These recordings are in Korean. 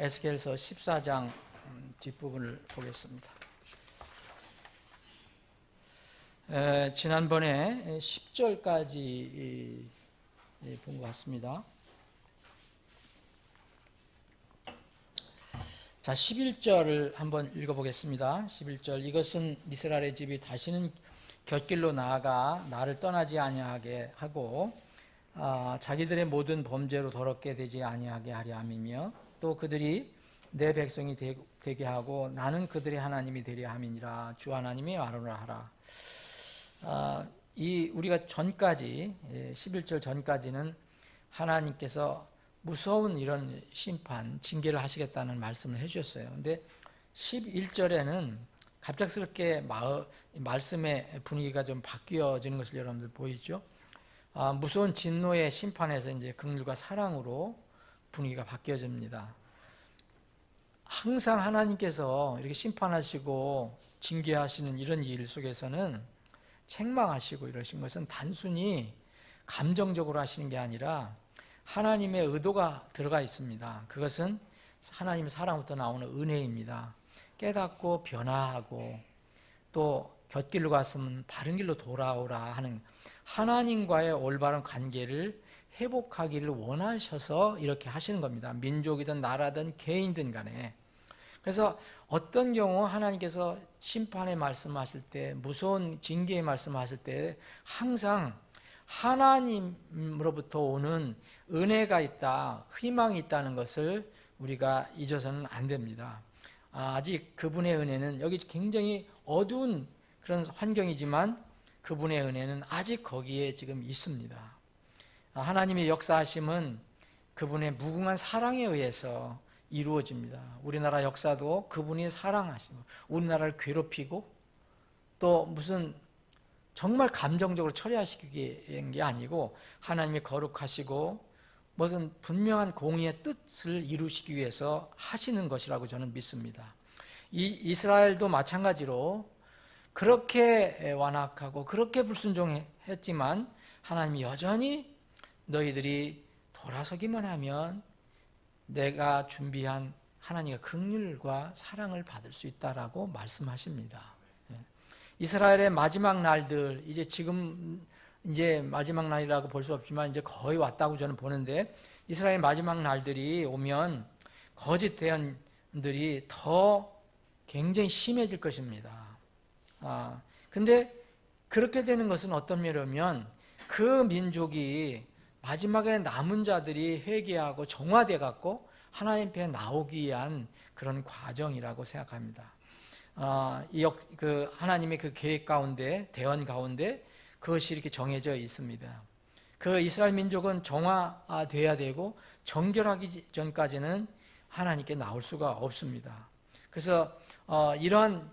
에스겔서 14장 뒷부분을 보겠습니다. 지난번에 10절까지 본 것 같습니다. 자, 11절을 한번 읽어보겠습니다. 11절, 이것은 이스라엘의 집이 다시는 곁길로 나아가 나를 떠나지 아니하게 하고 자기들의 모든 범죄로 더럽게 되지 아니하게 하려 함이며 또 그들이 내 백성이 되게 하고 나는 그들의 하나님이 되려 함이니라. 주 하나님이 말하노라 하라. 우리가 전까지 11절 전까지는 하나님께서 무서운 이런 심판, 징계를 하시겠다는 말씀을 해주셨어요. 근데 11절에는 갑작스럽게 말씀의 분위기가 좀 바뀌어지는 것을 여러분들 보이죠? 무서운 진노의 심판에서 이제 긍휼과 사랑으로 분위기가 바뀌어집니다. 항상 하나님께서 이렇게 심판하시고 징계하시는 이런 일 속에서는 책망하시고 이러신 것은 단순히 감정적으로 하시는 게 아니라 하나님의 의도가 들어가 있습니다. 그것은 하나님의 사랑부터 나오는 은혜입니다. 깨닫고 변화하고 또 곁길로 갔으면 바른 길로 돌아오라 하는 하나님과의 올바른 관계를 회복하기를 원하셔서 이렇게 하시는 겁니다. 민족이든 나라든 개인든 간에. 그래서 어떤 경우 하나님께서 심판의 말씀하실 때, 무서운 징계의 말씀하실 때 항상 하나님으로부터 오는 은혜가 있다, 희망이 있다는 것을 우리가 잊어서는 안 됩니다. 아직 그분의 은혜는, 여기 굉장히 어두운 그런 환경이지만 그분의 은혜는 아직 거기에 지금 있습니다. 하나님의 역사하심은 그분의 무궁한 사랑에 의해서 이루어집니다. 우리나라 역사도 그분이 사랑하시고 우리나라를 괴롭히고 또 무슨 정말 감정적으로 처리하시는 게 아니고 하나님이 거룩하시고 무슨 분명한 공의의 뜻을 이루시기 위해서 하시는 것이라고 저는 믿습니다. 이스라엘도 마찬가지로 그렇게 완악하고 그렇게 불순종했지만 하나님이 여전히 너희들이 돌아서기만 하면 내가 준비한 하나님의 긍휼과 사랑을 받을 수 있다라고 말씀하십니다. 이스라엘의 마지막 날들, 이제 마지막 날이라고 볼 수 없지만 이제 거의 왔다고 저는 보는데, 이스라엘의 마지막 날들이 오면 거짓 대언들이 더 굉장히 심해질 것입니다. 근데 그렇게 되는 것은 어떤 면이면 그 민족이 마지막에 남은 자들이 회개하고 정화돼 갖고 하나님 앞에 나오기 위한 그런 과정이라고 생각합니다. 하나님의 그 계획 가운데, 대언 가운데 그것이 이렇게 정해져 있습니다. 그 이스라엘 민족은 정화돼야 되고 정결하기 전까지는 하나님께 나올 수가 없습니다. 그래서 이러한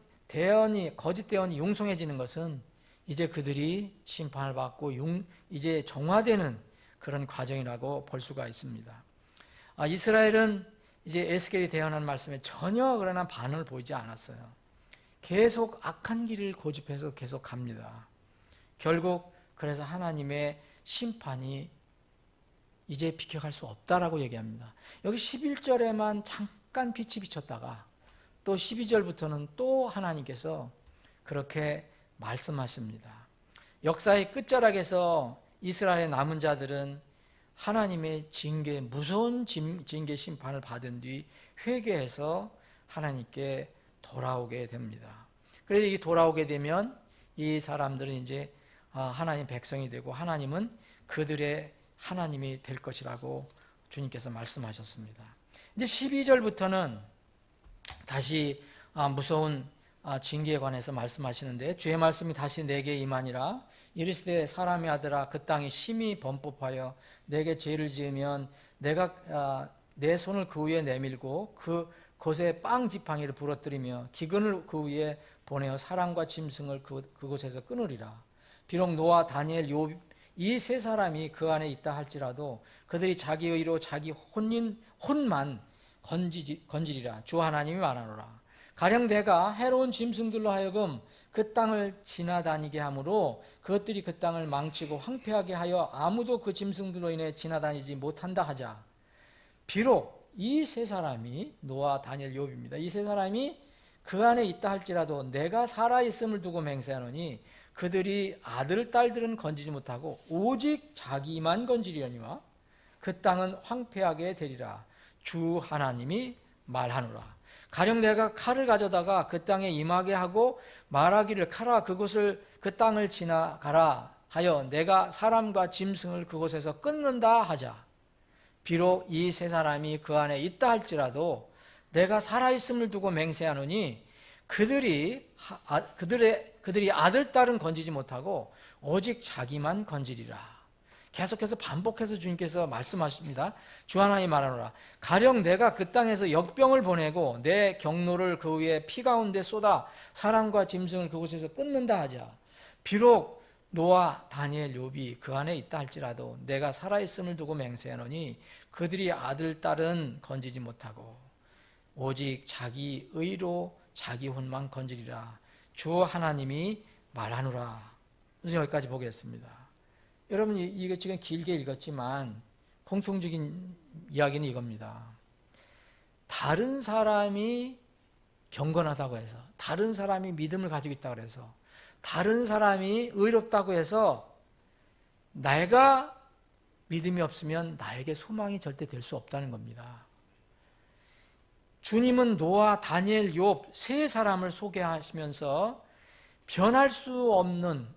거짓 대언이 융성해지는 것은 이제 그들이 심판을 받고 이제 정화되는 그런 과정이라고 볼 수가 있습니다. 이스라엘은 이제 에스겔이 대언한 말씀에 전혀 그러나 반응을 보이지 않았어요. 계속 악한 길을 고집해서 계속 갑니다. 결국 그래서 하나님의 심판이 이제 비켜갈 수 없다라고 얘기합니다. 여기 11절에만 잠깐 빛이 비쳤다가 또 12절부터는 또 하나님께서 그렇게 말씀하십니다. 역사의 끝자락에서 이스라엘의 남은 자들은 하나님의 무서운 징계 심판을 받은 뒤 회개해서 하나님께 돌아오게 됩니다. 그래서 이 돌아오게 되면 이 사람들은 이제 하나님 백성이 되고 하나님은 그들의 하나님이 될 것이라고 주님께서 말씀하셨습니다. 이제 12절부터는 다시 무서운 징계에 관해서 말씀하시는데, 주의 말씀이 다시 내게 임하니라. 이르시되 사람의 아들아, 그 땅이 심히 범법하여 내게 죄를 지으면 내가 내 손을 그 위에 내밀고 그곳에 빵 지팡이를 부러뜨리며 기근을 그 위에 보내어 사람과 짐승을 그곳에서 끊으리라. 비록 노아, 다니엘, 욥 이 세 사람이 그 안에 있다 할지라도 그들이 자기 의로 자기 혼만 건지리라. 주 하나님이 말하노라. 가령 내가 해로운 짐승들로 하여금 그 땅을 지나다니게 하므로 그것들이 그 땅을 망치고 황폐하게 하여 아무도 그 짐승들로 인해 지나다니지 못한다 하자. 비록 이 세 사람이 노아, 다니엘, 욥입니다. 이 세 사람이 그 안에 있다 할지라도 내가 살아있음을 두고 맹세하노니 그들이 아들, 딸들은 건지지 못하고 오직 자기만 건지리려니와 그 땅은 황폐하게 되리라. 주 하나님이 말하노라. 가령 내가 칼을 가져다가 그 땅에 임하게 하고 말하기를 가라 그곳을 그 땅을 지나가라 하여 내가 사람과 짐승을 그곳에서 끊는다 하자. 비록 이 세 사람이 그 안에 있다 할지라도 내가 살아있음을 두고 맹세하노니 그들이 아들, 딸은 건지지 못하고 오직 자기만 건지리라. 계속해서 반복해서 주님께서 말씀하십니다. 주 하나님이 말하노라. 가령 내가 그 땅에서 역병을 보내고 내 경로를 그 위에 피 가운데 쏟아 사람과 짐승을 그곳에서 끊는다 하자. 비록 노아, 다니엘, 욥이 그 안에 있다 할지라도 내가 살아있음을 두고 맹세하노니 그들이 아들, 딸은 건지지 못하고 오직 자기 의로 자기 혼만 건지리라. 주 하나님이 말하노라. 여기까지 보겠습니다. 여러분, 이거 지금 길게 읽었지만 공통적인 이야기는 이겁니다. 다른 사람이 경건하다고 해서, 다른 사람이 믿음을 가지고 있다고 해서, 다른 사람이 의롭다고 해서 내가 믿음이 없으면 나에게 소망이 절대 될 수 없다는 겁니다. 주님은 노아, 다니엘, 욥 세 사람을 소개하시면서 변할 수 없는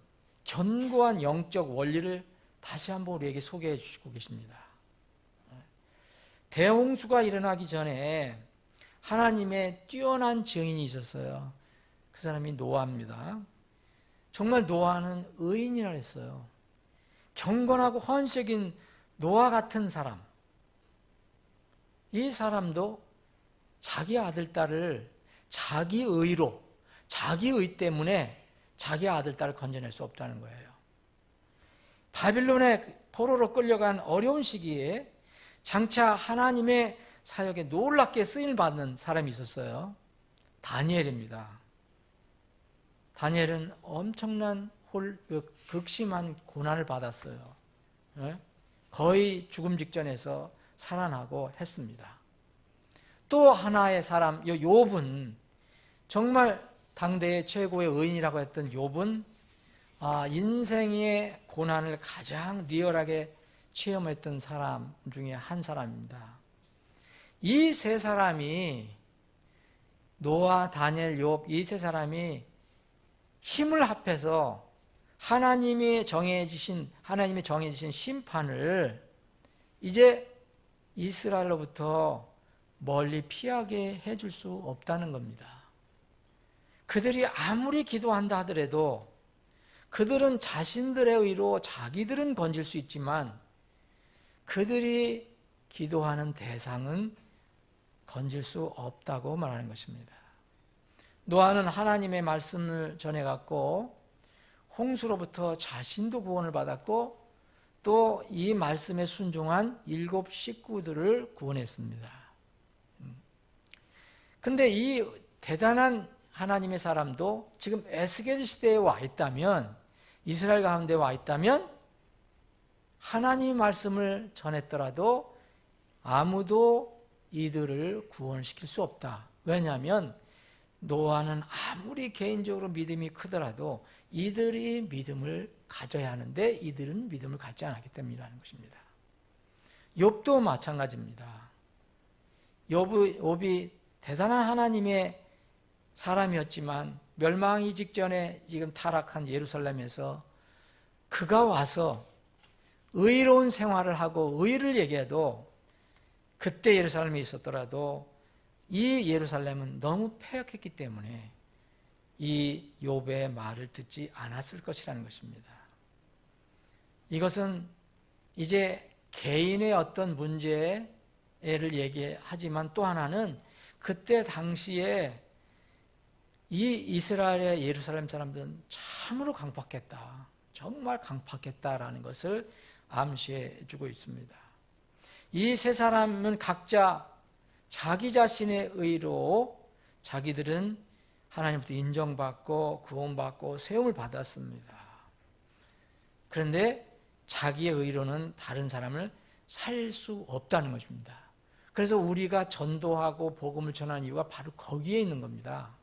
견고한 영적 원리를 다시 한번 우리에게 소개해 주시고 계십니다. 대홍수가 일어나기 전에 하나님의 뛰어난 증인이 있었어요. 그 사람이 노아입니다. 정말 노아는 의인이라 했어요. 경건하고 헌신적인 노아 같은 사람. 이 사람도 자기 아들, 딸을 자기 의로, 자기 의 때문에 자기 아들, 딸을 건져낼 수 없다는 거예요. 바빌론의 포로로 끌려간 어려운 시기에 장차 하나님의 사역에 놀랍게 쓰임을 받는 사람이 있었어요. 다니엘입니다. 다니엘은 엄청난 극심한 고난을 받았어요. 거의 죽음 직전에서 살아나고 했습니다. 또 하나의 사람, 욥은 정말 당대의 최고의 의인이라고 했던 욥은 인생의 고난을 가장 리얼하게 체험했던 사람 중에 한 사람입니다. 이 세 사람이 노아, 다니엘, 욥 이 세 사람이 힘을 합해서 하나님이 정해지신 심판을 이제 이스라엘로부터 멀리 피하게 해줄 수 없다는 겁니다. 그들이 아무리 기도한다 하더라도 그들은 자신들의 의로 자기들은 건질 수 있지만 그들이 기도하는 대상은 건질 수 없다고 말하는 것입니다. 노아는 하나님의 말씀을 전해갖고 홍수로부터 자신도 구원을 받았고 또 이 말씀에 순종한 7 식구들을 구원했습니다. 근데 이 대단한 하나님의 사람도 지금 에스겔 시대에 와 있다면, 이스라엘 가운데 와 있다면 하나님의 말씀을 전했더라도 아무도 이들을 구원시킬 수 없다. 왜냐하면 노아는 아무리 개인적으로 믿음이 크더라도 이들이 믿음을 가져야 하는데 이들은 믿음을 갖지 않았기 때문이라는 것입니다. 욥도 마찬가지입니다. 욥이 대단한 하나님의 사람이었지만 멸망이 직전에 지금 타락한 예루살렘에서 그가 와서 의로운 생활을 하고 의를 얘기해도 그때 예루살렘에 있었더라도 이 예루살렘은 너무 패역했기 때문에 이 욥의 말을 듣지 않았을 것이라는 것입니다. 이것은 이제 개인의 어떤 문제를 얘기하지만 또 하나는 그때 당시에 이 이스라엘의 예루살렘 사람들은 참으로 강팍했다. 정말 강팍했다라는 것을 암시해 주고 있습니다. 이 세 사람은 각자 자기 자신의 의로 자기들은 하나님부터 인정받고 구원받고 세움을 받았습니다. 그런데 자기의 의로는 다른 사람을 살 수 없다는 것입니다. 그래서 우리가 전도하고 복음을 전하는 이유가 바로 거기에 있는 겁니다.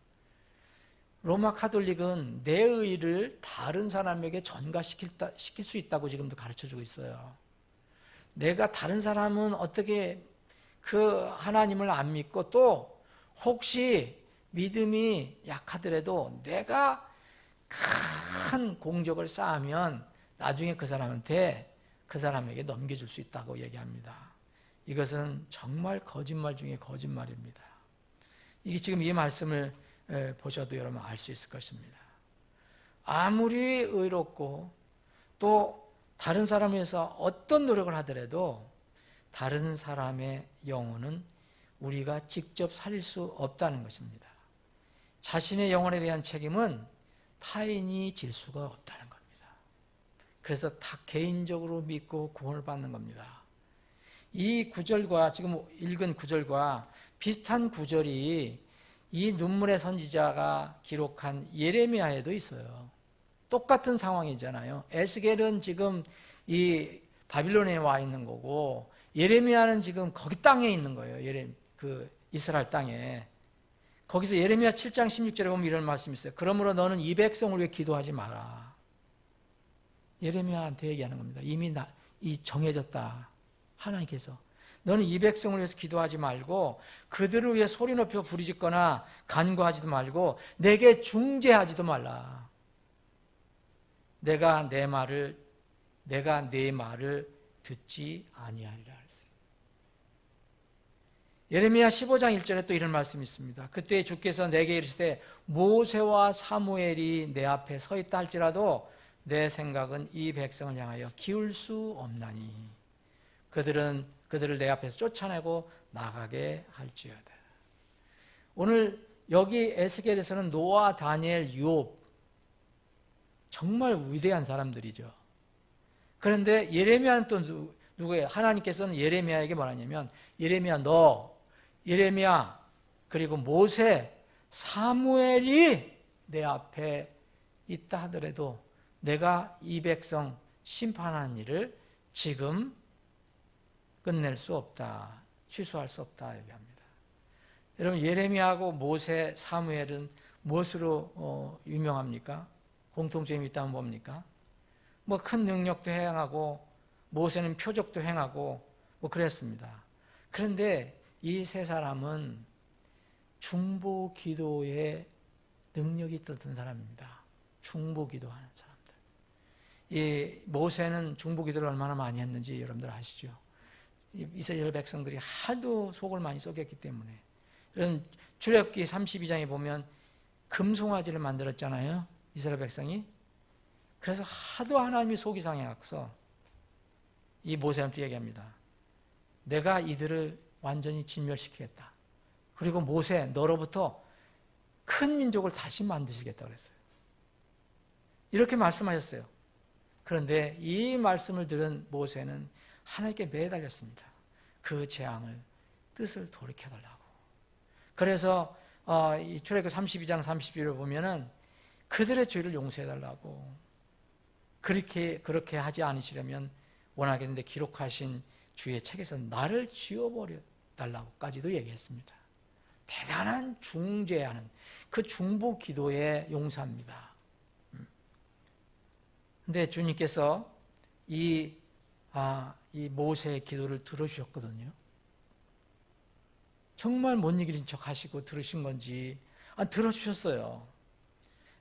로마 카톨릭은 내 의를 다른 사람에게 전가시킬 수 있다고 지금도 가르쳐주고 있어요. 내가 다른 사람은 어떻게 그 하나님을 안 믿고 또 혹시 믿음이 약하더라도 내가 큰 공적을 쌓으면 나중에 그 사람에게 넘겨줄 수 있다고 얘기합니다. 이것은 정말 거짓말 중에 거짓말입니다. 이게 지금 이 말씀을 보셔도 여러분 알 수 있을 것입니다. 아무리 의롭고 또 다른 사람을 위해서 어떤 노력을 하더라도 다른 사람의 영혼은 우리가 직접 살릴 수 없다는 것입니다. 자신의 영혼에 대한 책임은 타인이 질 수가 없다는 겁니다. 그래서 다 개인적으로 믿고 구원을 받는 겁니다. 이 구절과 지금 읽은 구절과 비슷한 구절이 이 눈물의 선지자가 기록한 예레미야에도 있어요. 똑같은 상황이잖아요. 에스겔은 지금 이 바빌론에 와 있는 거고 예레미야는 지금 거기 땅에 있는 거예요. 이스라엘 땅에. 거기서 예레미야 7장 16절에 보면 이런 말씀이 있어요. 그러므로 너는 이 백성을 위해 기도하지 마라. 예레미야한테 얘기하는 겁니다. 이미 정해졌다. 하나님께서. 너는 이 백성을 위해서 기도하지 말고 그들을 위해 소리 높여 부르짖거나 간구하지도 말고 내게 중재하지도 말라. 내가 내 말을 듣지 아니하리라 했어요. 예레미야 15장 1절에 또 이런 말씀이 있습니다. 그때 주께서 내게 이르시되 모세와 사무엘이 내 앞에 서 있다 할지라도 내 생각은 이 백성을 향하여 기울 수 없나니 그들을 내 앞에서 쫓아내고 나가게 할지어다. 오늘 여기 에스겔에서는 노아, 다니엘, 욥 정말 위대한 사람들이죠. 그런데 예레미야는 또 누구예요? 하나님께서는 예레미야에게 뭐라냐면 예레미야 그리고 모세, 사무엘이 내 앞에 있다 하더라도 내가 이 백성 심판하는 일을 지금 끝낼 수 없다. 취소할 수 없다 얘기합니다. 여러분 예레미야하고 모세, 사무엘은 무엇으로 유명합니까? 공통점이 있다면 뭡니까? 뭐 큰 능력도 행하고 모세는 표적도 행하고 뭐 그랬습니다. 그런데 이 세 사람은 중보 기도에 능력이 있었던 사람입니다. 중보 기도하는 사람들. 이 모세는 중보 기도를 얼마나 많이 했는지 여러분들 아시죠? 이스라엘 백성들이 하도 속을 많이 썩였기 때문에. 이런 출애굽기 32장에 보면 금송아지를 만들었잖아요. 이스라엘 백성이. 그래서 하도 하나님이 속이 상해서 이 모세한테 얘기합니다. 내가 이들을 완전히 진멸시키겠다. 그리고 모세 너로부터 큰 민족을 다시 만드시겠다 그랬어요. 이렇게 말씀하셨어요. 그런데 이 말씀을 들은 모세는 하나님께 매달렸습니다. 그 재앙을 뜻을 돌이켜달라고. 그래서 이 출애굽기 32장 31절을 보면은 그들의 죄를 용서해달라고. 그렇게 하지 않으시려면 원하겠는데 기록하신 주의 책에서 나를 지워버려 달라고까지도 얘기했습니다. 대단한 중재하는 그 중보 기도의 용사입니다. 근데 주님께서 이 모세의 기도를 들어주셨거든요. 정말 못 이기는 척 하시고 들으신 건지 들어주셨어요.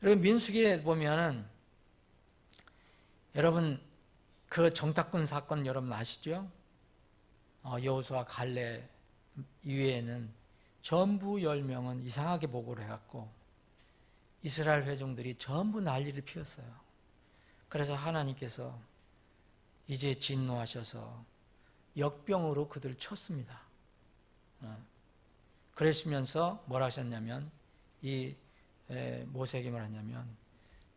여러분 민수기에 보면은 여러분 그 정탐꾼 사건 여러분 아시죠? 여호수아 갈렙 이외에는 전부 10명은 이상하게 보고를 해갖고 이스라엘 회중들이 전부 난리를 피웠어요. 그래서 하나님께서 이제 진노하셔서 역병으로 그들을 쳤습니다. 그러시면서 뭘 하셨냐면 이 모세에게 뭘 하냐면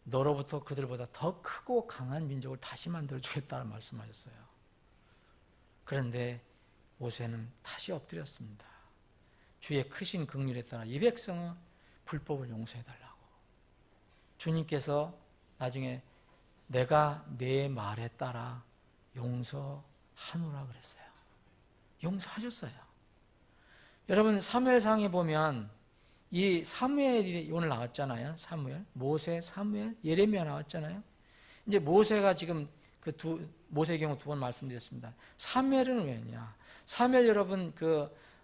너로부터 그들보다 더 크고 강한 민족을 다시 만들어주겠다는 말씀하셨어요. 그런데 모세는 다시 엎드렸습니다. 주의 크신 긍휼에 따라 이 백성은 불법을 용서해달라고. 주님께서 나중에 내가 내 말에 따라 용서하노라 그랬어요. 용서하셨어요. 여러분 사무엘상에 보면 이 사무엘이 오늘 나왔잖아요. 사무엘, 모세, 사무엘, 예레미야 나왔잖아요. 이제 모세가 지금 모세의 경우 2번 말씀드렸습니다. 사무엘은 왜냐? 사무엘 여러분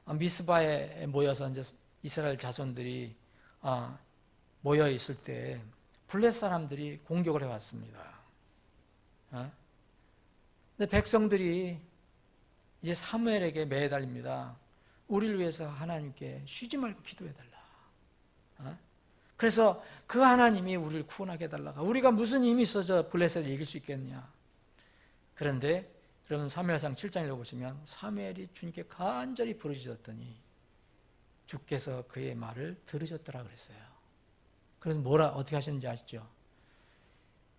미스바에 모여서 이제 이스라엘 자손들이 모여 있을 때 블레 사람들이 공격을 해왔습니다. 근데 백성들이 이제 사무엘에게 매달립니다. 우리를 위해서 하나님께 쉬지 말고 기도해달라. 그래서 그 하나님이 우리를 구원하게 해달라. 우리가 무슨 힘이 있어서 블레셋을 이길 수 있겠냐. 그런데 여러분 사무엘상 7장 읽어보시면 사무엘이 주님께 간절히 부르짖었더니 주께서 그의 말을 들으셨더라 그랬어요. 그래서 어떻게 하셨는지 아시죠?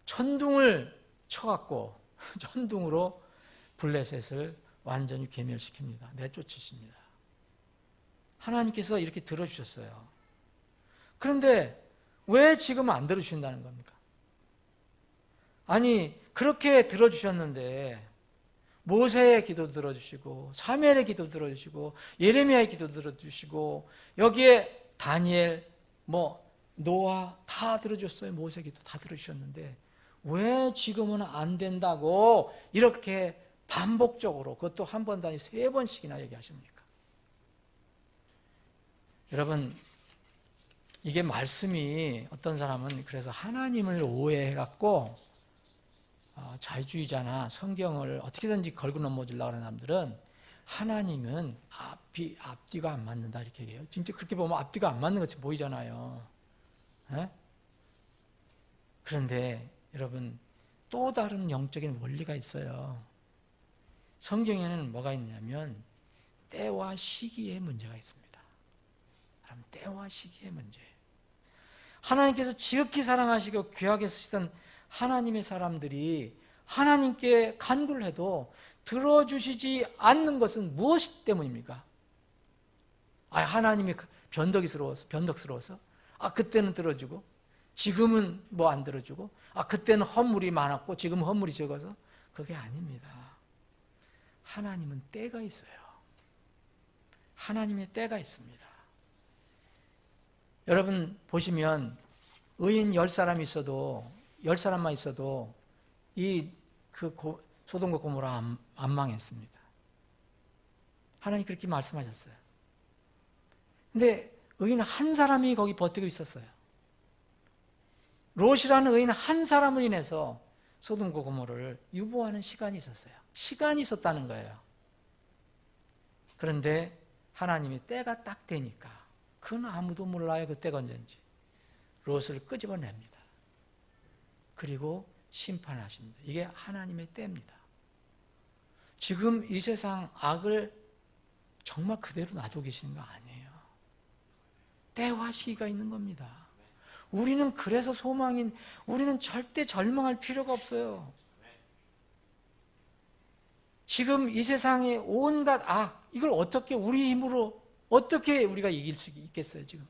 천둥을 쳐갖고 천둥으로 블레셋을 완전히 괴멸시킵니다. 내쫓으십니다. 하나님께서 이렇게 들어주셨어요. 그런데 왜 지금 안 들어주신다는 겁니까? 아니 그렇게 들어주셨는데 모세의 기도 들어주시고 사무엘의 기도 들어주시고 예레미야의 기도 들어주시고 여기에 다니엘 노아 다 들어줬어요. 모세 기도 다 들어주셨는데 왜 지금은 안 된다고 이렇게 반복적으로 그것도 한 번도 아니 3번씩이나 얘기하십니까? 여러분 이게 말씀이 어떤 사람은 그래서 하나님을 오해해갖고 자유주의자나 성경을 어떻게든지 걸고 넘어지려고 하는 사람들은 하나님은 앞뒤가 안 맞는다 이렇게 얘기해요. 진짜 그렇게 보면 앞뒤가 안 맞는 것이 보이잖아요. 그런데 여러분 또 다른 영적인 원리가 있어요. 성경에는 뭐가 있냐면 때와 시기의 문제가 있습니다. 그럼 때와 시기의 문제. 하나님께서 지극히 사랑하시고 귀하게 쓰시던 하나님의 사람들이 하나님께 간구를 해도 들어주시지 않는 것은 무엇 때문입니까? 하나님이 변덕스러워서? 그때는 들어주고 지금은 안 들어주고 그때는 헌물이 많았고 지금은 헌물이 적어서? 그게 아닙니다. 하나님은 때가 있어요. 하나님의 때가 있습니다. 여러분 보시면 의인 10사람이 있어도 10사람만 있어도 소돔과 고모라 안 망했습니다. 하나님 그렇게 말씀하셨어요. 근데 의인 한 사람이 거기 버티고 있었어요. 롯이라는 의인 한 사람을 인해서 소돔과 고모라를 유보하는 시간이 있었어요. 시간이 있었다는 거예요. 그런데 하나님이 때가 딱 되니까 그건 아무도 몰라요. 그 때가 언제인지. 롯을 끄집어냅니다. 그리고 심판하십니다. 이게 하나님의 때입니다. 지금 이 세상 악을 정말 그대로 놔두고 계시는 거 아니에요. 때와 시기가 있는 겁니다. 우리는 그래서 우리는 절대 절망할 필요가 없어요. 지금 이 세상의 온갖 악, 이걸 어떻게 우리 힘으로 어떻게 우리가 이길 수 있겠어요, 지금?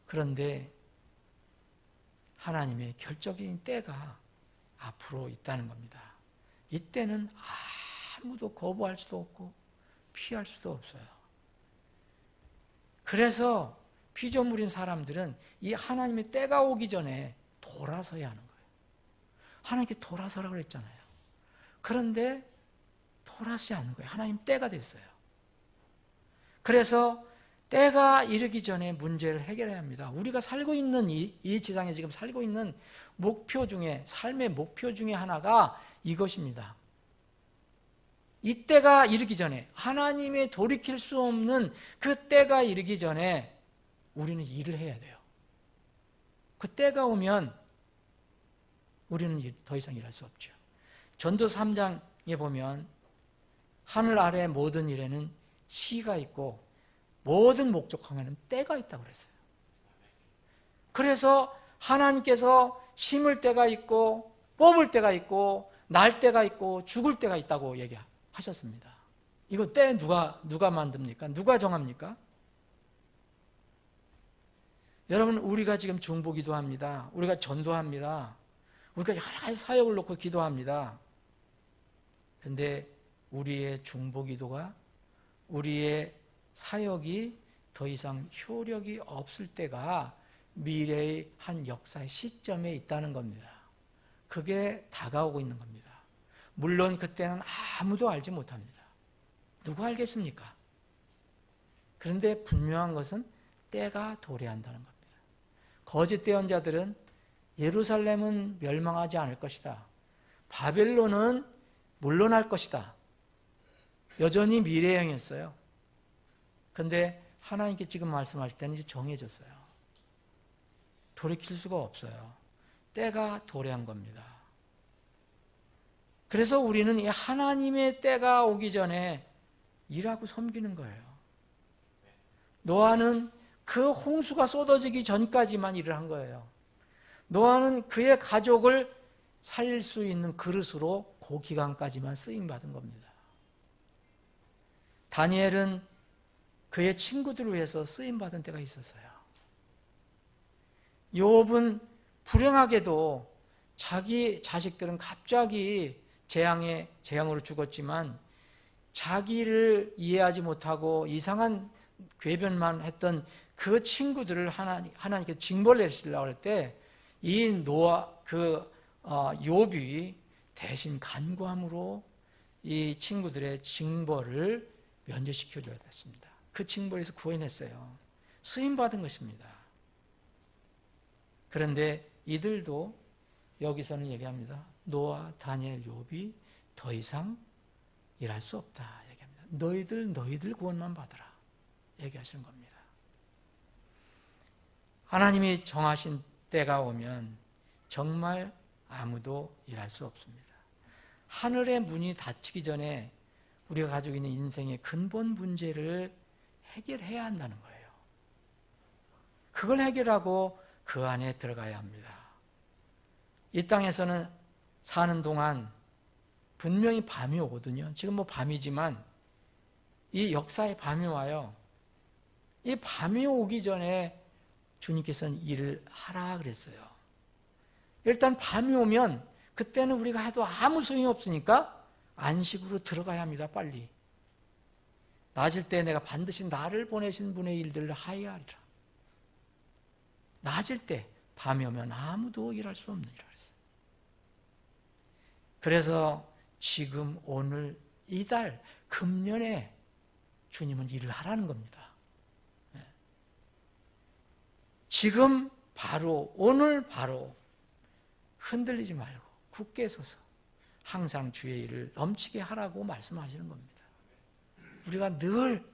그런데 하나님의 결정적인 때가 앞으로 있다는 겁니다. 이때는 아무도 거부할 수도 없고 피할 수도 없어요. 그래서 피조물인 사람들은 이 하나님의 때가 오기 전에 돌아서야 하는 거예요. 하나님께 돌아서라고 그랬잖아요. 그런데 돌아서지 않는 거예요. 하나님 때가 됐어요. 그래서 때가 이르기 전에 문제를 해결해야 합니다. 우리가 살고 있는 이 지상에 지금 살고 있는 목표 중에, 삶의 목표 중에 하나가 이것입니다. 이 때가 이르기 전에, 하나님의 돌이킬 수 없는 그 때가 이르기 전에 우리는 일을 해야 돼요. 그 때가 오면 우리는 더 이상 일할 수 없죠. 전도 3장에 보면 하늘 아래 모든 일에는 시가 있고 모든 목적항에는 때가 있다고 그랬어요. 그래서 하나님께서 심을 때가 있고 뽑을 때가 있고 날 때가 있고 죽을 때가 있다고 얘기하셨습니다. 이거 때 누가 만듭니까? 누가 정합니까? 여러분, 우리가 지금 중보 기도합니다. 우리가 전도합니다. 우리가 여러 가지 사역을 놓고 기도합니다. 근데 우리의 중보기도가, 우리의 사역이 더 이상 효력이 없을 때가 미래의 한 역사의 시점에 있다는 겁니다. 그게 다가오고 있는 겁니다. 물론 그때는 아무도 알지 못합니다. 누가 알겠습니까? 그런데 분명한 것은 때가 도래한다는 겁니다. 거짓 대언자들은 예루살렘은 멸망하지 않을 것이다. 바벨론은 물러날 것이다. 여전히 미래형이었어요. 그런데 하나님께 지금 말씀하실 때는 이제 정해졌어요. 돌이킬 수가 없어요. 때가 도래한 겁니다. 그래서 우리는 이 하나님의 때가 오기 전에 일하고 섬기는 거예요. 노아는 그 홍수가 쏟아지기 전까지만 일을 한 거예요. 노아는 그의 가족을 살릴 수 있는 그릇으로 그 기간까지만 쓰임받은 겁니다. 다니엘은 그의 친구들을 위해서 쓰임받은 때가 있었어요. 욥은 불행하게도 자기 자식들은 갑자기 재앙으로 죽었지만 자기를 이해하지 못하고 이상한 궤변만 했던 그 친구들을 하나님께서 징벌을 내리시려고 할 때 이 욥이 대신 간구함으로 이 친구들의 징벌을 면제시켜줘야 됐습니다. 그 징벌에서 구원했어요. 쓰임받은 것입니다. 그런데 이들도 여기서는 얘기합니다. 노아, 다니엘, 욥이 더 이상 일할 수 없다 얘기합니다. 너희들 구원만 받으라 얘기하시는 겁니다. 하나님이 정하신 때가 오면 정말 아무도 일할 수 없습니다. 하늘의 문이 닫히기 전에 우리가 가지고 있는 인생의 근본 문제를 해결해야 한다는 거예요. 그걸 해결하고 그 안에 들어가야 합니다. 이 땅에서는 사는 동안 분명히 밤이 오거든요. 지금 밤이지만 이 역사의 밤이 와요. 이 밤이 오기 전에 주님께서는 일을 하라 그랬어요. 일단 밤이 오면 그때는 우리가 해도 아무 소용이 없으니까 안식으로 들어가야 합니다. 빨리. 낮일 때 내가 반드시 나를 보내신 분의 일들을 하여하리라. 낮일 때 밤이 오면 아무도 일할 수 없는 일을 했어요. 그래서 지금 오늘 이달 금년에 주님은 일을 하라는 겁니다. 지금 바로 오늘 바로 흔들리지 말고 굳게 서서 항상 주의 일을 넘치게 하라고 말씀하시는 겁니다. 우리가 늘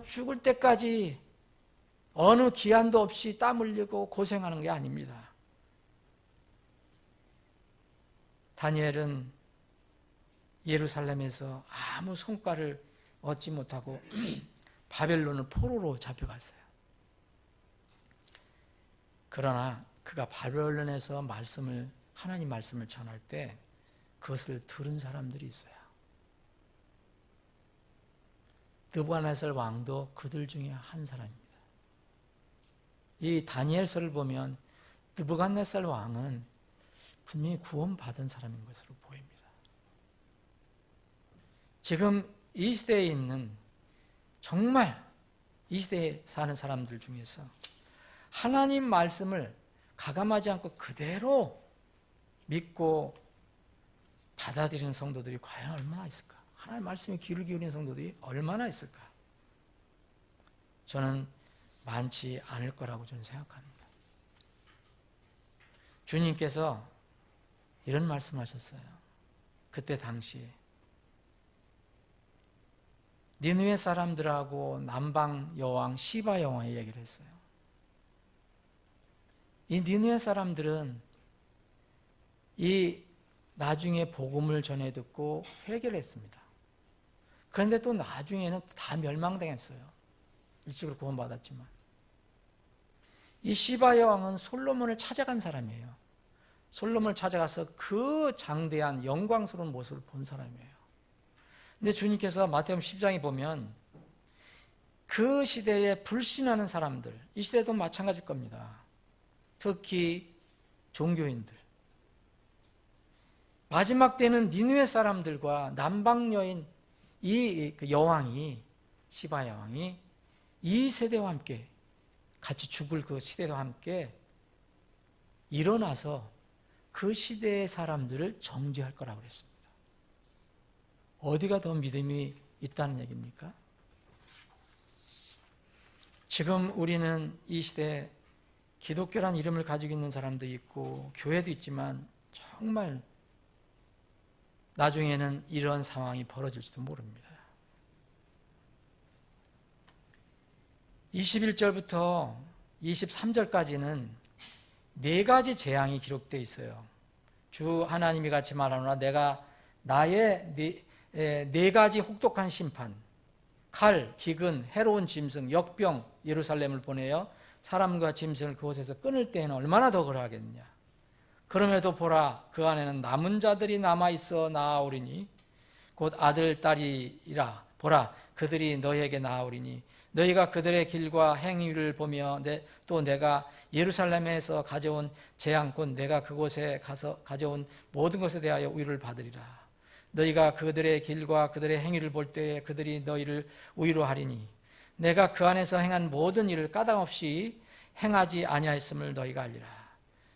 죽을 때까지 어느 기한도 없이 땀 흘리고 고생하는 게 아닙니다. 다니엘은 예루살렘에서 아무 성과를 얻지 못하고 바벨론을 포로로 잡혀갔어요. 그러나 그가 바벨론에서 하나님 말씀을 전할 때 그것을 들은 사람들이 있어요. 느부갓네살 왕도 그들 중에 한 사람입니다. 이 다니엘서를 보면 느부갓네살 왕은 분명히 구원받은 사람인 것으로 보입니다. 지금 이 시대에 있는 정말 이 시대에 사는 사람들 중에서 하나님 말씀을 가감하지 않고 그대로 믿고 받아들이는 성도들이 과연 얼마나 있을까? 하나님 말씀에 귀를 기울이는 성도들이 얼마나 있을까? 저는 많지 않을 거라고 저는 생각합니다. 주님께서 이런 말씀하셨어요. 그때 당시에 니느웨 사람들하고 남방 여왕 시바 여왕이 얘기를 했어요. 이 니느웨 사람들은 이 나중에 복음을 전해 듣고 회개를 했습니다. 그런데 또 나중에는 다 멸망당했어요. 일찍으로 구원받았지만. 이 시바 여왕은 솔로몬을 찾아간 사람이에요. 솔로몬을 찾아가서 그 장대한 영광스러운 모습을 본 사람이에요. 근데 주님께서 마태복음 10장에 보면 그 시대에 불신하는 사람들, 이 시대도 마찬가지일 겁니다. 특히 종교인들. 마지막 때는 니느웨 사람들과 남방 여인 이 여왕이 시바 여왕이 이 세대와 함께 같이 죽을 그 시대와 함께 일어나서 그 시대의 사람들을 정죄할 거라고 그랬습니다. 어디가 더 믿음이 있다는 얘기입니까? 지금 우리는 이 시대에 기독교란 이름을 가지고 있는 사람도 있고 교회도 있지만 정말 나중에는 이런 상황이 벌어질지도 모릅니다. 21절부터 23절까지는 네 가지 재앙이 기록되어 있어요. 주 하나님이 같이 말하노라 내가 나의 네 가지 혹독한 심판, 칼, 기근, 해로운 짐승, 역병 예루살렘을 보내어 사람과 짐승을 그곳에서 끊을 때에는 얼마나 더 그러하겠느냐. 그럼에도 보라 그 안에는 남은 자들이 남아있어 나아오리니 곧 아들 딸이라. 보라 그들이 너희에게 나아오리니 너희가 그들의 길과 행위를 보며 또 내가 예루살렘에서 가져온 재앙 곧 내가 그곳에 가서 가져온 모든 것에 대하여 위로를 받으리라. 너희가 그들의 길과 그들의 행위를 볼 때에 그들이 너희를 위로하리니 내가 그 안에서 행한 모든 일을 까닭없이 행하지 아니하였음을 너희가 알리라.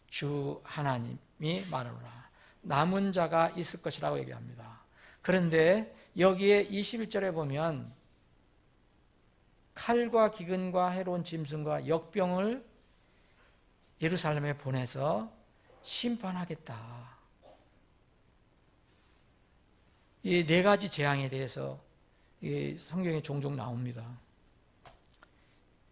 주 하나님이 말하노라. 남은 자가 있을 것이라고 얘기합니다. 그런데 여기에 21절에 보면 칼과 기근과 해로운 짐승과 역병을 예루살렘에 보내서 심판하겠다. 이 네 가지 재앙에 대해서 성경에 종종 나옵니다.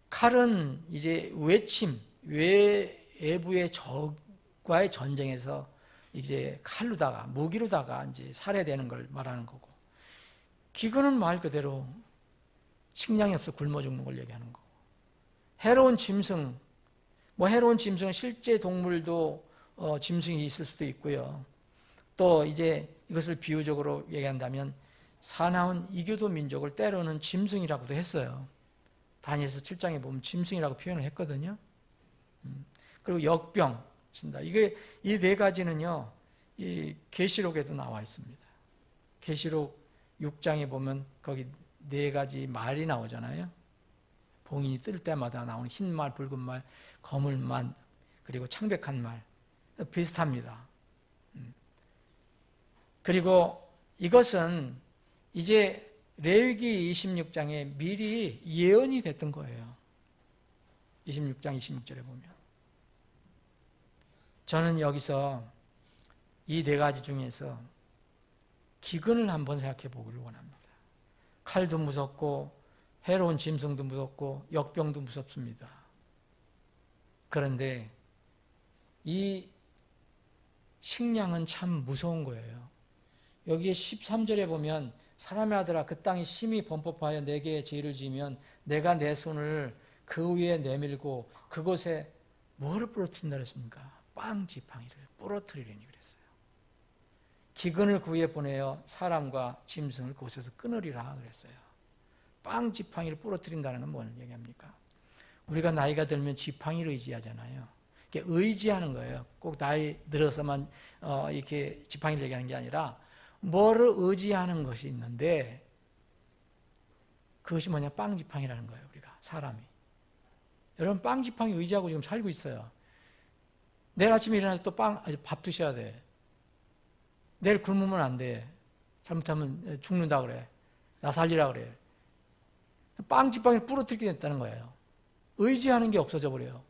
칼은 이제 외침, 외부의 적과의 전쟁에서 이제 칼로다가 무기로다가 이제 살해되는 걸 말하는 거고, 기근은 말 그대로 식량이 없어 굶어 죽는 걸 얘기하는 거고, 해로운 짐승, 해로운 짐승은 실제 동물도 짐승이 있을 수도 있고요. 또 이제 이것을 비유적으로 얘기한다면 사나운 이교도 민족을 때로는 짐승이라고도 했어요. 다니엘서 7장에 보면 짐승이라고 표현을 했거든요. 그리고 역병 쓴다. 이게 이 네 가지는요, 이 계시록에도 나와 있습니다. 계시록 6장에 보면 거기 네 가지 말이 나오잖아요. 봉인이 뜰 때마다 나오는 흰 말, 붉은 말, 거물 말, 그리고 창백한 말. 비슷합니다. 그리고 이것은 이제 레위기 26장에 미리 예언이 됐던 거예요. 26장 26절에 보면. 저는 여기서 이 네 가지 중에서 기근을 한번 생각해 보기를 원합니다. 칼도 무섭고 해로운 짐승도 무섭고 역병도 무섭습니다. 그런데 이 식량은 참 무서운 거예요. 여기에 13절에 보면 사람의 아들아 그 땅이 심히 범법하여 내게 죄를 지으면 내가 내 손을 그 위에 내밀고 그곳에 뭐를 부러뜨린다 그랬습니까? 빵 지팡이를 부러뜨리려니 그랬어요. 기근을 그 위에 보내어 사람과 짐승을 그곳에서 끊으리라 그랬어요. 빵 지팡이를 부러뜨린다는 건 뭘 얘기합니까? 우리가 나이가 들면 지팡이를 의지하잖아요. 의지하는 거예요. 꼭 나이 들어서만 이렇게 지팡이를 얘기하는 게 아니라 뭐를 의지하는 것이 있는데 그것이 뭐냐? 빵지팡이라는 거예요. 우리가 사람이. 여러분 빵지팡이 의지하고 지금 살고 있어요. 내일 아침에 일어나서 또 밥 드셔야 돼. 내일 굶으면 안 돼. 잘못하면 죽는다 그래. 나 살리라 그래. 빵지팡이를 부러뜨리게 됐다는 거예요. 의지하는 게 없어져 버려요.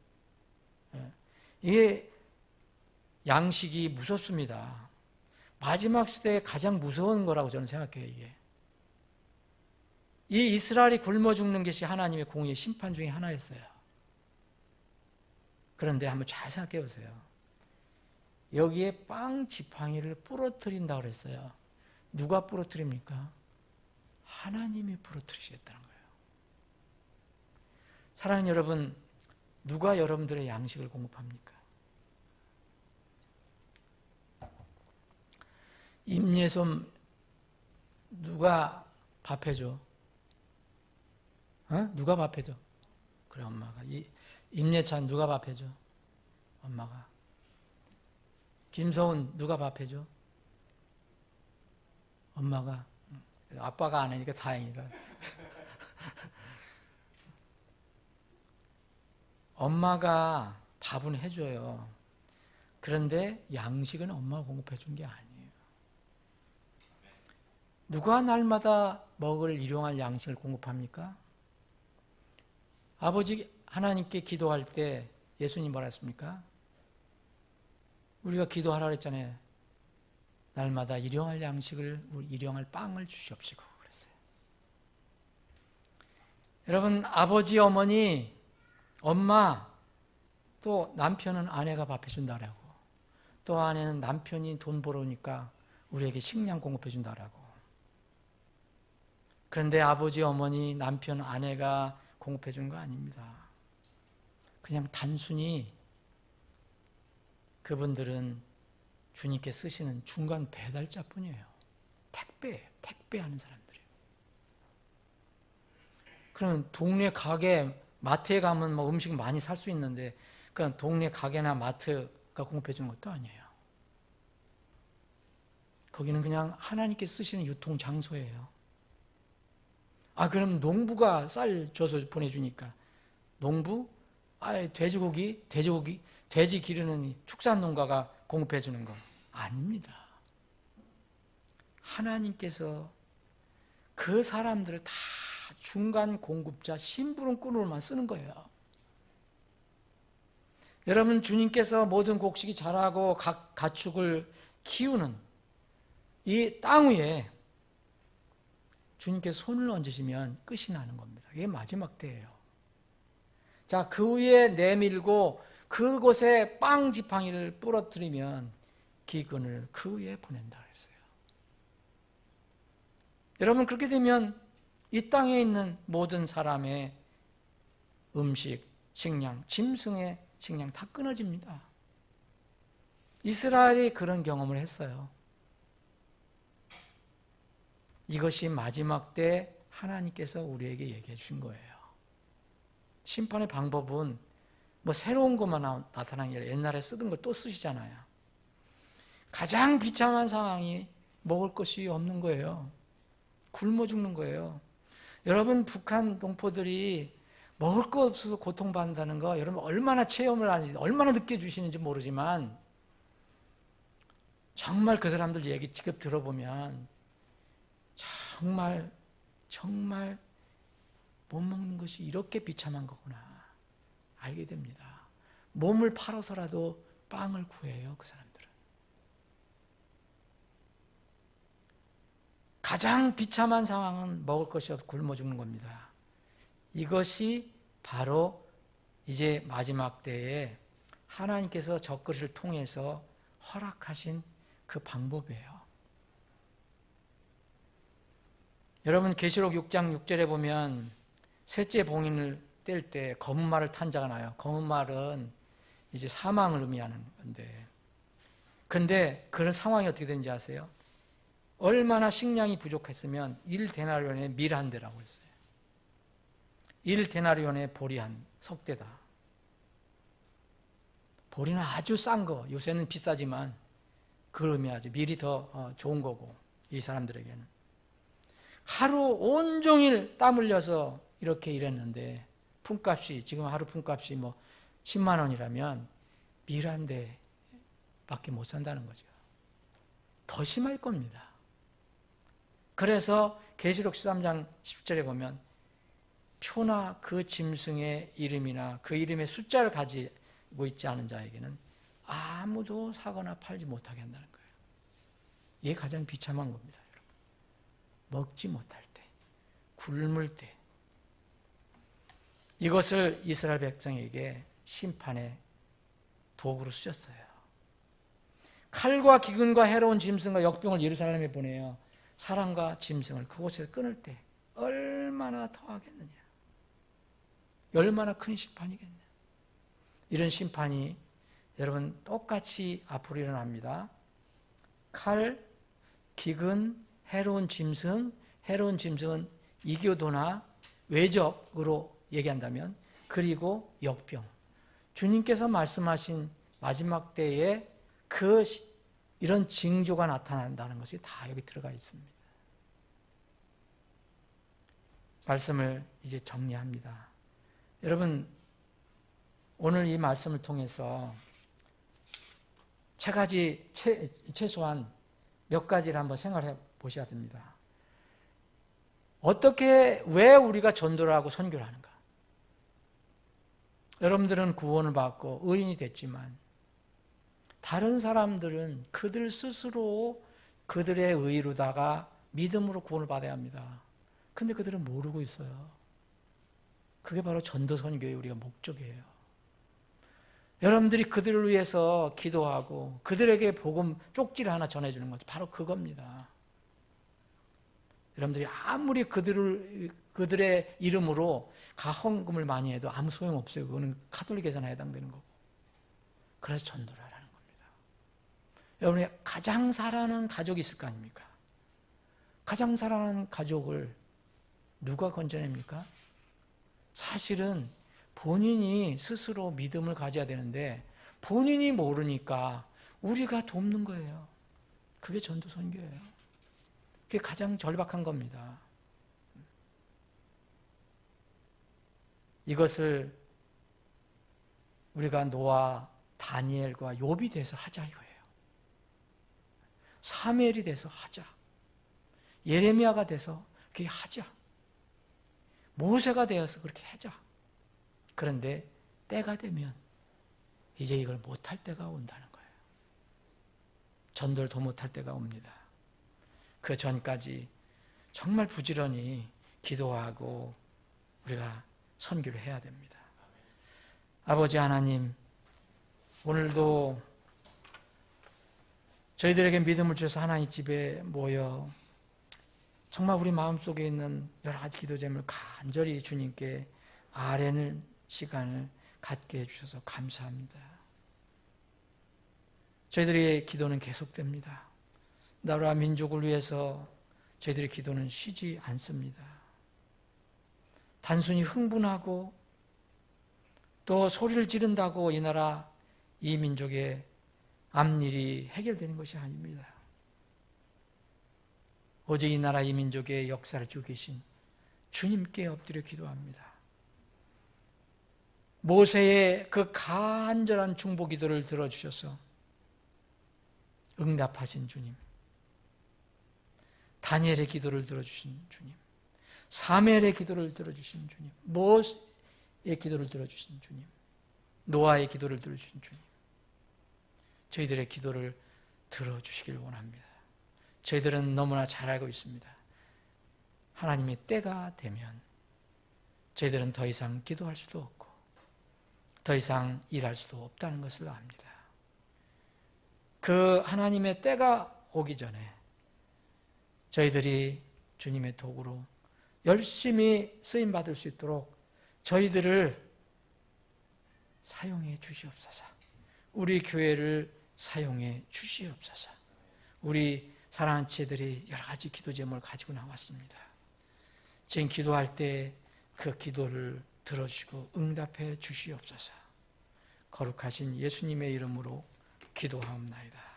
이게 양식이 무섭습니다. 마지막 시대에 가장 무서운 거라고 저는 생각해요. 이게 이 이스라엘이 굶어 죽는 것이 하나님의 공의의 심판 중에 하나였어요. 그런데 한번 잘 생각해 보세요. 여기에 빵 지팡이를 부러뜨린다고 그랬어요. 누가 부러뜨립니까? 하나님이 부러뜨리시겠다는 거예요. 사랑하는 여러분, 누가 여러분들의 양식을 공급합니까? 임예솜 누가 밥 해줘? 누가 밥 해줘? 그래 엄마가. 임예찬 누가 밥 해줘? 엄마가. 김서훈 누가 밥 해줘? 엄마가 아빠가 안 하니까 다행이다. 엄마가 밥은 해줘요. 그런데 양식은 엄마가 공급해 준 게 아니에요. 누가 날마다 먹을 일용할 양식을 공급합니까? 아버지 하나님께 기도할 때 예수님 뭐라 했습니까? 우리가 기도하라 그랬잖아요. 날마다 일용할 양식을, 일용할 빵을 주시옵시고 그랬어요. 여러분, 아버지, 어머니, 엄마, 또 남편은 아내가 밥 해준다라고, 또 아내는 남편이 돈 벌어오니까 우리에게 식량 공급해 준다라고. 그런데 아버지, 어머니, 남편, 아내가 공급해 주는 거 아닙니다. 그냥 단순히 그분들은 주님께 쓰시는 중간 배달자 뿐이에요. 택배하는 사람들이에요. 그러면 동네 가게, 마트에 가면 뭐 음식 많이 살 수 있는데, 그냥 동네 가게나 마트가 공급해 주는 것도 아니에요. 거기는 그냥 하나님께 쓰시는 유통 장소예요. 그럼 농부가 쌀 줘서 보내주니까 농부? 돼지 기르는 축산농가가 공급해 주는 거 아닙니다. 하나님께서 그 사람들을 다 중간 공급자, 심부름꾼으로만 쓰는 거예요. 여러분, 주님께서 모든 곡식이 자라고 각 가축을 키우는 이 땅 위에 주님께서 손을 얹으시면 끝이 나는 겁니다. 이게 마지막 때예요. 자, 그 위에 내밀고 그곳에 빵 지팡이를 부러뜨리면 기근을 그 위에 보낸다 그랬어요. 여러분, 그렇게 되면 이 땅에 있는 모든 사람의 음식, 식량, 짐승의 식량 다 끊어집니다. 이스라엘이 그런 경험을 했어요. 이것이 마지막 때 하나님께서 우리에게 얘기해 주신 거예요. 심판의 방법은 뭐 새로운 것만 나타나는 게 아니라 옛날에 쓰던 걸 또 쓰시잖아요. 가장 비참한 상황이 먹을 것이 없는 거예요. 굶어 죽는 거예요. 여러분, 북한 동포들이 먹을 거 없어서 고통받는다는 거 여러분 얼마나 체험을 하는지, 얼마나 느껴주시는지 모르지만 정말 그 사람들 얘기 직접 들어보면 정말 못 먹는 것이 이렇게 비참한 거구나 알게 됩니다. 몸을 팔아서라도 빵을 구해요, 그 사람들은. 가장 비참한 상황은 먹을 것이 없어 굶어 죽는 겁니다. 이것이 바로 이제 마지막 때에 하나님께서 적그리스도를 통해서 허락하신 그 방법이에요. 여러분, 계시록 6장 6절에 보면 셋째 봉인을 뗄 때 검은 말을 탄 자가 나요. 검은 말은 이제 사망을 의미하는 건데, 근데 그런 상황이 어떻게 되는지 아세요? 얼마나 식량이 부족했으면 1데나리온의 밀 한 대라고 했어요. 1데나리온의 보리 한 석대다. 보리는 아주 싼 거, 요새는 비싸지만 그걸 의미하죠. 밀이 더 좋은 거고, 이 사람들에게는. 하루 온종일 땀 흘려서 이렇게 일했는데 품값이, 지금 하루 품값이 뭐 10만 원이라면 밀 한 대밖에 못 산다는 거죠. 더 심할 겁니다. 그래서 계시록 13장 10절에 보면 표나 그 짐승의 이름이나 그 이름의 숫자를 가지고 있지 않은 자에게는 아무도 사거나 팔지 못하게 한다는 거예요. 이게 가장 비참한 겁니다. 먹지 못할 때, 굶을 때, 이것을 이스라엘 백성에게 심판의 도구로 쓰셨어요. 칼과 기근과 해로운 짐승과 역병을 예루살렘에 보내요. 사람과 짐승을 그곳에서 끊을 때 얼마나 더하겠느냐, 얼마나 큰 심판이겠냐. 이런 심판이 여러분 똑같이 앞으로 일어납니다. 칼, 기근, 해로운 짐승은 이교도나 외적으로 얘기한다면, 그리고 역병, 주님께서 말씀하신 마지막 때에 이런 징조가 나타난다는 것이 다 여기 들어가 있습니다. 말씀을 이제 정리합니다. 여러분, 오늘 이 말씀을 통해서 최소한 몇 가지를 한번 생각해 보셔야 됩니다. 왜 우리가 전도를 하고 선교를 하는가? 여러분들은 구원을 받고 의인이 됐지만 다른 사람들은 그들 스스로 그들의 의로다가 믿음으로 구원을 받아야 합니다. 근데 그들은 모르고 있어요. 그게 바로 전도 선교의 우리가 목적이에요. 여러분들이 그들을 위해서 기도하고 그들에게 복음 쪽지를 하나 전해주는 것, 바로 그겁니다. 여러분들이 아무리 그들의 이름으로 가헌금을 많이 해도 아무 소용없어요. 그거는 카톨릭 예산에 해당되는 거고. 그래서 전도를 하라는 겁니다. 여러분이 가장 사랑하는 가족이 있을 거 아닙니까? 가장 사랑하는 가족을 누가 건져냅니까? 사실은 본인이 스스로 믿음을 가져야 되는데 본인이 모르니까 우리가 돕는 거예요. 그게 전도 선교예요. 그게 가장 절박한 겁니다. 이것을 우리가 노아, 다니엘과 욥이 돼서 하자 이거예요. 사무엘이 돼서 하자. 예레미야가 돼서 그렇게 하자. 모세가 되어서 그렇게 하자. 그런데 때가 되면 이제 이걸 못할 때가 온다는 거예요. 전도를 더 못할 때가 옵니다. 그 전까지 정말 부지런히 기도하고 우리가 선교를 해야 됩니다. 아버지 하나님, 오늘도 저희들에게 믿음을 주셔서 하나님 집에 모여 정말 우리 마음속에 있는 여러 가지 기도 제목을 간절히 주님께 아뢰는 시간을 갖게 해주셔서 감사합니다. 저희들의 기도는 계속됩니다. 나라 민족을 위해서 저희들의 기도는 쉬지 않습니다. 단순히 흥분하고 또 소리를 지른다고 이 나라, 이 민족의 앞일이 해결되는 것이 아닙니다. 오직 이 나라, 이 민족의 역사를 주고 계신 주님께 엎드려 기도합니다. 모세의 그 간절한 중보 기도를 들어주셔서 응답하신 주님, 다니엘의 기도를 들어주신 주님, 사무엘의 기도를 들어주신 주님, 모세의 기도를 들어주신 주님, 노아의 기도를 들어주신 주님, 저희들의 기도를 들어주시길 원합니다. 저희들은 너무나 잘 알고 있습니다. 하나님의 때가 되면 저희들은 더 이상 기도할 수도 없고 더 이상 일할 수도 없다는 것을 압니다. 그 하나님의 때가 오기 전에 저희들이 주님의 도구로 열심히 쓰임받을 수 있도록 저희들을 사용해 주시옵소서. 우리 교회를 사용해 주시옵소서. 우리 사랑하는 지혜들이 여러 가지 기도 제목을 가지고 나왔습니다. 지금 기도할 때 그 기도를 들어주시고 응답해 주시옵소서. 거룩하신 예수님의 이름으로 기도하옵나이다.